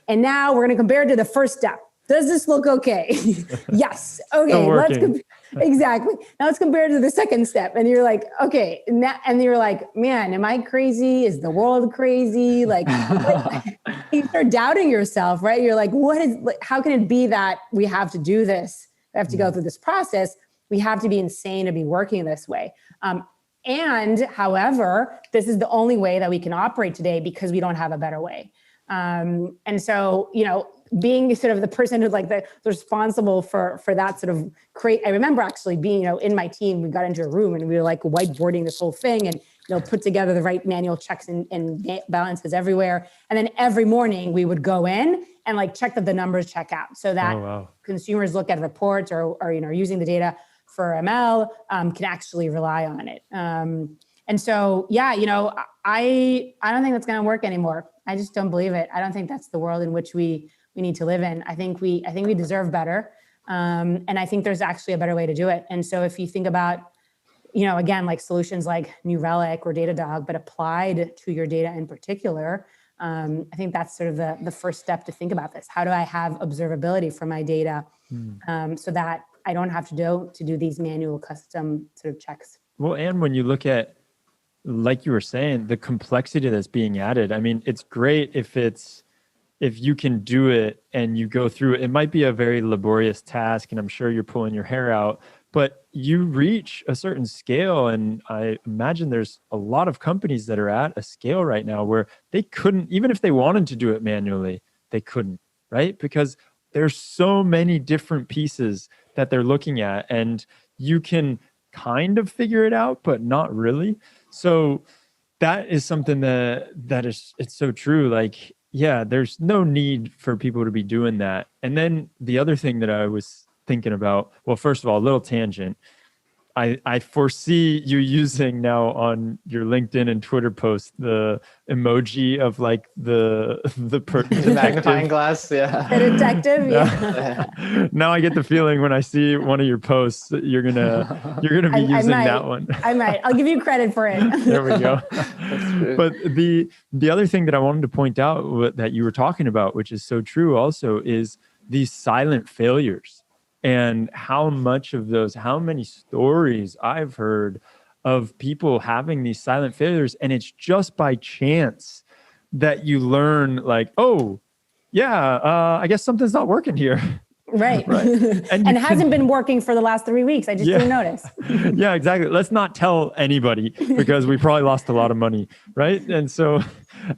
And now we're going to compare it to the first step. Does this look okay? Yes. Okay. Exactly. Now let's compare it to the second step. And you're like, okay. And you're like, man, am I crazy? Is the world crazy? Like, you start doubting yourself, right? You're like, how can it be that we have to do this? We have to go through this process. We have to be insane to be working this way. And however, this is the only way that we can operate today because we don't have a better way. And so, being sort of the person who's like the responsible for that sort of I remember actually being, in my team, we got into a room and we were like whiteboarding this whole thing and, put together the right manual checks and balances everywhere. And then every morning we would go in and like check that the numbers check out so that consumers look at reports or using the data for ML can actually rely on it. And so, I don't think that's going to work anymore. I just don't believe it. I don't think that's the world in which we need to live in. I think we deserve better. And I think there's actually a better way to do it. And so if you think about, again, like solutions like New Relic or Datadog, but applied to your data in particular, I think that's sort of the first step to think about this. How do I have observability for my data so that I don't have to do these manual custom sort of checks? Well, and when you look at, like you were saying, the complexity that's being added, I mean, it's great if you can do it and you go through it. It might be a very laborious task and I'm sure you're pulling your hair out, but you reach a certain scale. And I imagine there's a lot of companies that are at a scale right now where they couldn't, even if they wanted to do it manually, they couldn't, right? Because there's so many different pieces that they're looking at and you can kind of figure it out, but not really. So that is something that is, it's so true. Like, yeah, there's no need for people to be doing that. And then the other thing that I was thinking about, well, first of all, a little tangent. I foresee you using now on your LinkedIn and Twitter posts the emoji of like the magnifying glass, yeah. The detective, yeah. Now I get the feeling when I see one of your posts that you're gonna be using that one. I might. I'll give you credit for it. There we go. But the other thing that I wanted to point out that you were talking about, which is so true also, is these silent failures, and how many stories I've heard of people having these silent failures, and it's just by chance that you learn, like, oh yeah, I guess something's not working here. Right. Right. And it hasn't been working for the last 3 weeks. I just didn't notice. Yeah, exactly. Let's not tell anybody because we probably lost a lot of money. Right. And so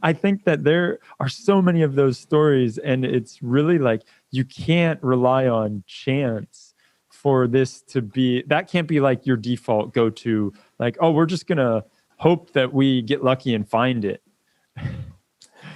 I think that there are so many of those stories, and it's really like, you can't rely on chance for this to be, that can't be like your default go-to, like, oh, we're just going to hope that we get lucky and find it.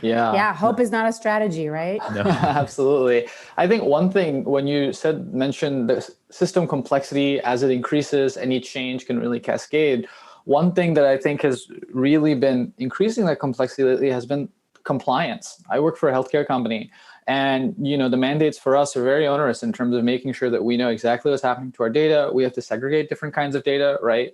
Yeah. Hope is not a strategy, right? No. Absolutely. I think one thing, when you mentioned the system complexity, as it increases, any change can really cascade. One thing that I think has really been increasing that complexity lately has been compliance. I work for a healthcare company, and the mandates for us are very onerous in terms of making sure that we know exactly what's happening to our data. We have to segregate different kinds of data, right?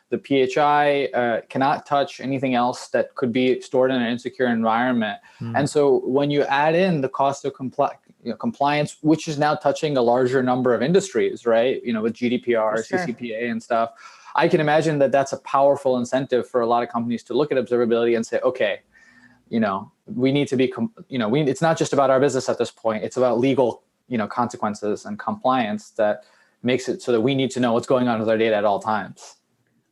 The PHI cannot touch anything else that could be stored in an insecure environment. And so when you add in the cost of compliance, which is now touching a larger number of industries, right? With GDPR, Sure. CCPA and stuff, I can imagine that that's a powerful incentive for a lot of companies to look at observability and say, okay, we need to be, it's not just about our business at this point. It's about legal, consequences and compliance that makes it so that we need to know what's going on with our data at all times.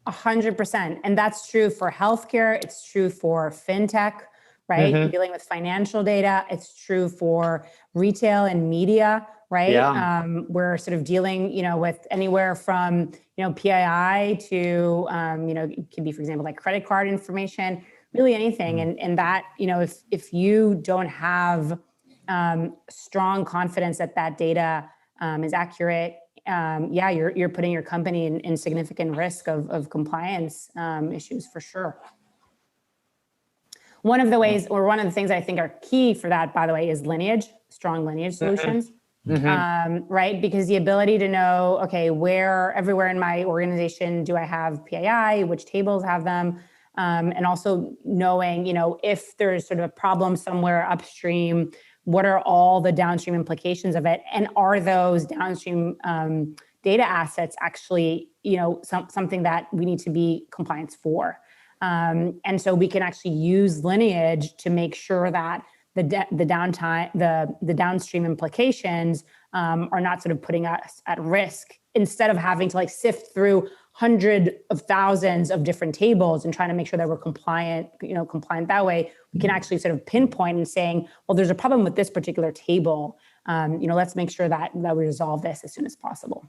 100%. And that's true for healthcare. It's true for fintech, right? Dealing with financial data. It's true for retail and media, right? Yeah. We're sort of dealing, with anywhere from, PII to, it can be, for example, like credit card information, really anything. And that, if you don't have strong confidence that that data is accurate, you're putting your company in significant risk of compliance issues for sure. One of the ways, or one of the things I think are key for that, by the way, is strong lineage solutions. Right? Because the ability to know, okay, everywhere in my organization do I have PII, which tables have them, and also knowing, if there's sort of a problem somewhere upstream, what are all the downstream implications of it? And are those downstream data assets actually, something that we need to be compliant for? And so we can actually use lineage to make sure that the downstream implications are not sort of putting us at risk, instead of having to sift through hundreds of thousands of different tables and trying to make sure that we're compliant that way. We can actually sort of pinpoint and saying, well, there's a problem with this particular table. Let's make sure that we resolve this as soon as possible.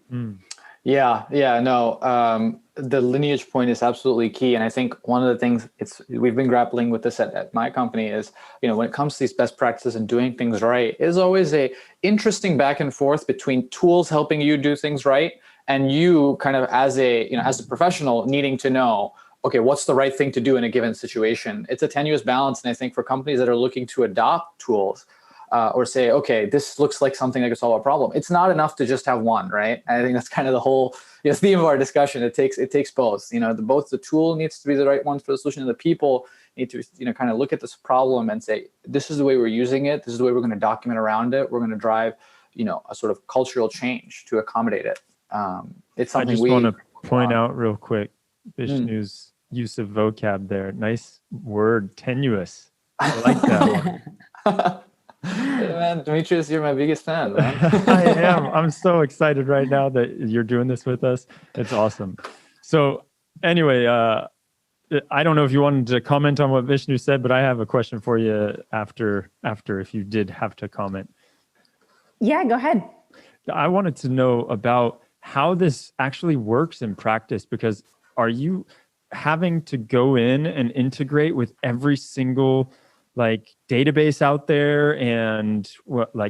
The lineage point is absolutely key. And I think one of the things we've been grappling with this at my company is, when it comes to these best practices and doing things right, is always a interesting back and forth between tools helping you do things right and you kind of as a professional needing to know, okay, what's the right thing to do in a given situation? It's a tenuous balance. And I think for companies that are looking to adopt tools, or say, okay, this looks like something that could solve a problem, it's not enough to just have one, right? And I think that's kind of the whole theme of our discussion. It takes both. Both the tool needs to be the right one for the solution, and the people need to kind of look at this problem and say, this is the way we're using it. This is the way we're going to document around it. We're going to drive, a sort of cultural change to accommodate it. It's something I just want to point out real quick, Vishnu's use of vocab there. Nice word, tenuous. I like that one. Hey, man, Demetrius, you're my biggest fan, man. I am. I'm so excited right now that you're doing this with us. It's awesome. So anyway, I don't know if you wanted to comment on what Vishnu said, but I have a question for you after if you did have to comment. Yeah, go ahead. I wanted to know about how this actually works in practice, because are you having to go in and integrate with every single database out there and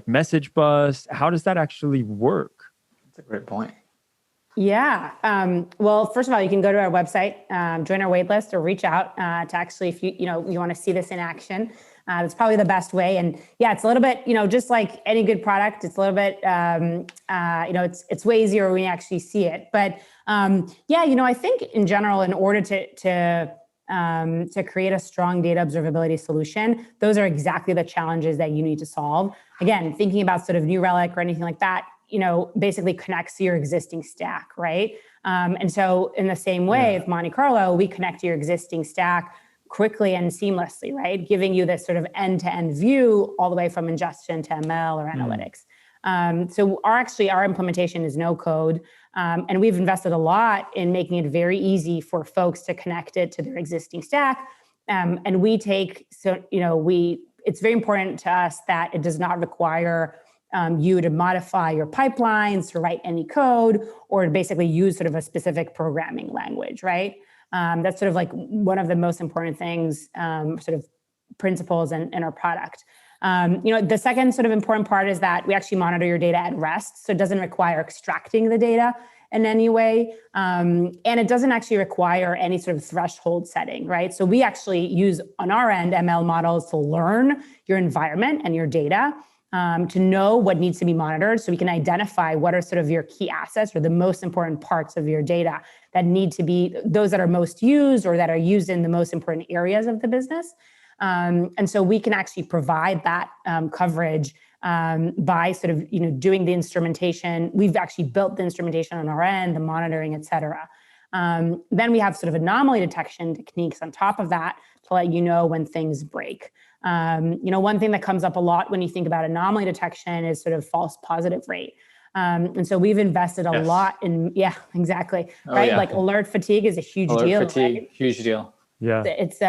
message bus? How does that actually work? That's a great point. Yeah. Well, first of all, you can go to our website, join our wait list, or reach out to actually, if you want to see this in action. That's probably the best way. And yeah, it's a little bit, just like any good product, it's a little bit, it's way easier when you actually see it. But I think in general, in order to to create a strong data observability solution, those are exactly the challenges that you need to solve. Again, thinking about sort of New Relic or anything like that, basically connects to your existing stack, right? And so in the same way, with Monte Carlo, we connect to your existing stack quickly and seamlessly, right? Giving you this sort of end-to-end view all the way from ingestion to ML or analytics. So our implementation is no code. And we've invested a lot in making it very easy for folks to connect it to their existing stack. And it's very important to us that it does not require you to modify your pipelines, to write any code, or to basically use sort of a specific programming language, right? That's sort of like one of the most important things, sort of principles in our product. The second sort of important part is that we actually monitor your data at rest. So it doesn't require extracting the data in any way. And it doesn't actually require any sort of threshold setting, right? So we actually use on our end ML models to learn your environment and your data, to know what needs to be monitored, so we can identify what are sort of your key assets or the most important parts of your data that need to be those that are most used or that are used in the most important areas of the business. And so we can actually provide that coverage by sort of doing the instrumentation. We've actually built the instrumentation on our end, the monitoring, et cetera. Then we have sort of anomaly detection techniques on top of that to let you know when things break. One thing that comes up a lot when you think about anomaly detection is sort of false positive rate. And so we've invested a lot in, exactly. Right. Like alert fatigue is a huge deal. Alert fatigue, right? Huge deal. Yeah. It's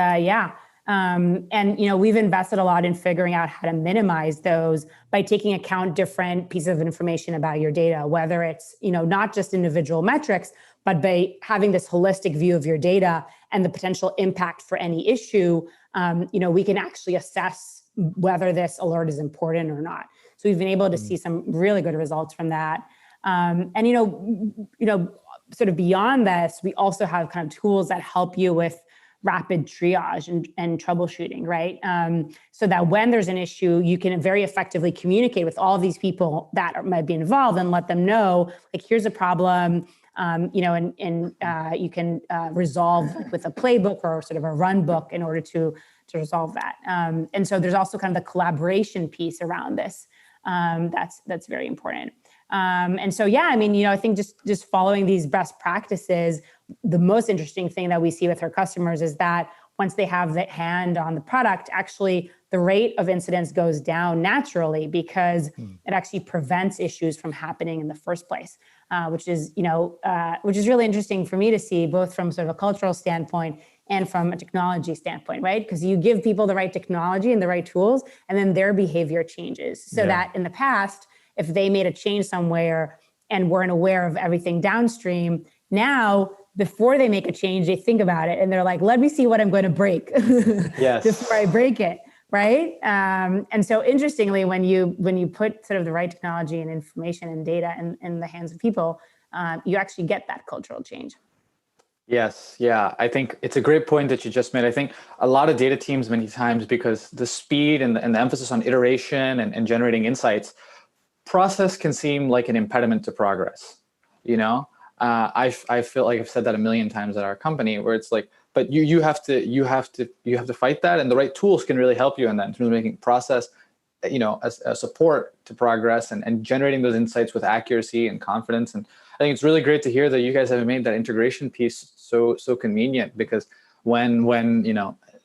and we've invested a lot in figuring out how to minimize those by taking account different pieces of information about your data, whether it's, not just individual metrics, but by having this holistic view of your data and the potential impact for any issue, we can actually assess whether this alert is important or not. So we've been able to see some really good results from that. And, sort of beyond this, we also have kind of tools that help you with rapid triage and troubleshooting, right? So that when there's an issue, you can very effectively communicate with all these people that might be involved and let them know, like, here's a problem, and you can resolve with a playbook or sort of a run book in order to resolve that. And so there's also kind of the collaboration piece around this. That's very important. And so, I think just following these best practices, the most interesting thing that we see with our customers is that once they have the hand on the product, actually the rate of incidents goes down naturally because it actually prevents issues from happening in the first place, which is really interesting for me to see, both from sort of a cultural standpoint and from a technology standpoint, right? Because you give people the right technology and the right tools, and then their behavior changes. So that in the past, if they made a change somewhere and weren't aware of everything downstream, now, before they make a change, they think about it and they're like, let me see what I'm going to break before I break it, right? And so interestingly, when you put sort of the right technology and information and data in the hands of people, you actually get that cultural change. Yes. Yeah. I think it's a great point that you just made. I think a lot of data teams, many times, because the speed and the emphasis on iteration and generating insights, process can seem like an impediment to progress. I feel like I've said that a million times at our company, where it's like, but you have to fight that, and the right tools can really help you in that, in terms of making process, as a support to progress and generating those insights with accuracy and confidence. And I think it's really great to hear that you guys have made that integration piece so convenient, because when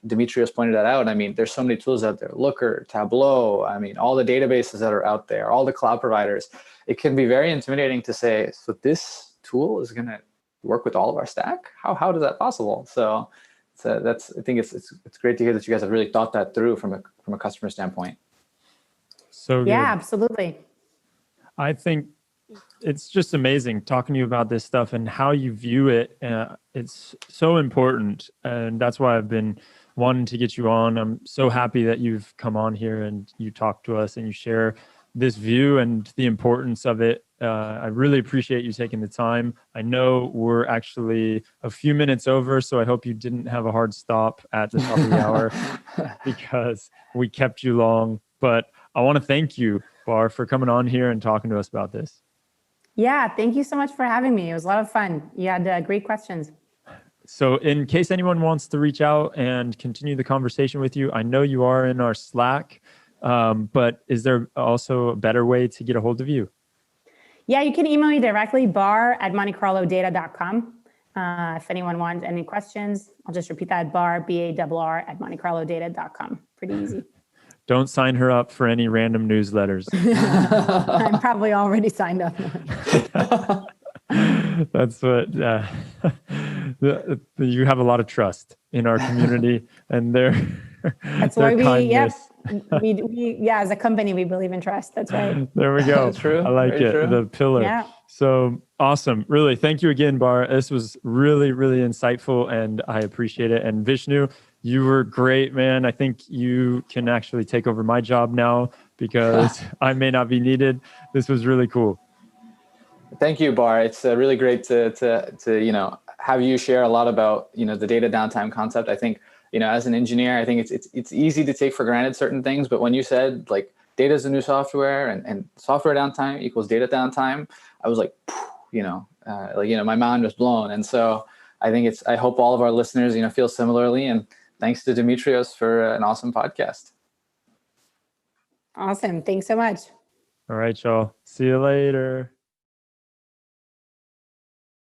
Dimitrios pointed that out, I mean, there's so many tools out there, Looker, Tableau, I mean, all the databases that are out there, all the cloud providers. It can be very intimidating to say, so this tool is going to work with all of our stack? How is that possible? So I think it's great to hear that you guys have really thought that through from a customer standpoint. So good. Yeah, absolutely. I think it's just amazing talking to you about this stuff and how you view it. It's so important, and that's why I've been wanting to get you on. I'm so happy that you've come on here and you talk to us and you share this view and the importance of it. I really appreciate you taking the time. I know we're actually a few minutes over, so I hope you didn't have a hard stop at the top of the hour because we kept you long. But I want to thank you, Barr, for coming on here and talking to us about this. Yeah, thank you so much for having me. It was a lot of fun. You had great questions. So in case anyone wants to reach out and continue the conversation with you, I know you are in our Slack, but is there also a better way to get a hold of you? Yeah, you can email me directly, bar@montecarlodata.com. If anyone wants any questions, I'll just repeat that, BARR @montecarlodata.com. Pretty easy. Don't sign her up for any random newsletters. I'm probably already signed up. That's what you have a lot of trust in our community and their kindness. Yeah, as a company, we believe in trust. That's right. There we go. True. I like Very it. true. The pillar. Yeah. So awesome. Really, thank you again, Barr. This was really, really insightful and I appreciate it. And Vishnu, you were great, man. I think you can actually take over my job now because I may not be needed. This was really cool. Thank you, Barr. It's really great to have you share a lot about the data downtime concept. I think as an engineer, I think it's easy to take for granted certain things, but when you said like data is the new software and software downtime equals data downtime, I was like, my mind was blown. And so I hope all of our listeners feel similarly. And thanks to Dimitrios for an awesome podcast. Awesome. Thanks so much. All right, y'all. See you later.